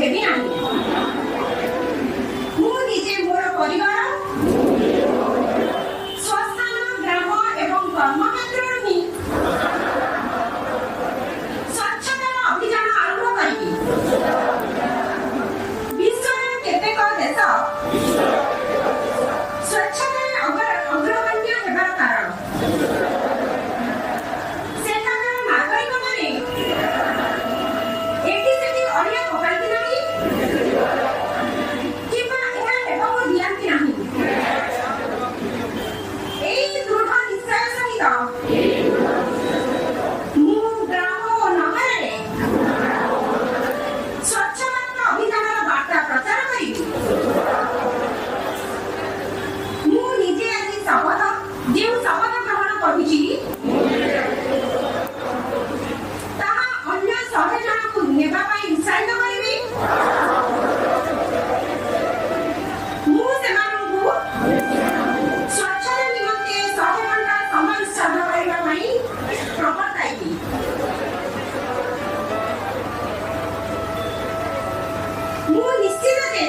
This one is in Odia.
ହେବି ନାହିଁ। ମୁଁ ନିଜେ ମୋର ପରିବାର, ସ୍ୱସ୍ଥାନ, ଗ୍ରାମ ଏବଂ କର୍ମକ୍ଷେତ୍ରରୁ ହିଁ ସ୍ୱଚ୍ଛତାର ଅଭିଯାନ ଆରମ୍ଭ କରିବି। ବିଶ୍ୱର କେତେକ ଦେଶ ସ୍ୱଚ୍ଛତାରେ ଅଗ୍ରଗଣ୍ୟ ହେବାର କାରଣ ସେଠାକାର ନାଗରିକମାନେ ଏଠି ସେଠି ଅଳିଆ ପକାନ୍ତି ନାହିଁ କିମ୍ବା ଏହା ହେବାକୁ ଦିଅନ୍ତି ନାହିଁ। ଏହି ଦୃଢ଼ ନିଶ୍ଚୟ ସହିତ ମୁଁ ଗ୍ରାମ ଓ ନଗରରେ ସ୍ୱଚ୍ଛ ଭାରତ ଅଭିଯାନର ବାର୍ତ୍ତା ପ୍ରଚାର କରିବି। ମୁଁ ନିଜେ ଆଜି ଯେଉଁ ଶପଥ ଗ୍ରହଣ କରୁଛି ତାହା ଅନ୍ୟ 100 ଜଣଙ୍କୁ ନେବା ପାଇଁ ଉତ୍ସାହିତ କରିବି। ମୁଁ ସେମାନଙ୍କୁ ସ୍ୱଚ୍ଛତା ନିମନ୍ତେ 100 ଘଣ୍ଟା ସମୟ ଉତ୍ସର୍ଗ କରିବା ପାଇଁ ପ୍ରବର୍ତ୍ତାଇବି। ମୁଁ ନିଶ୍ଚିତ ଯେ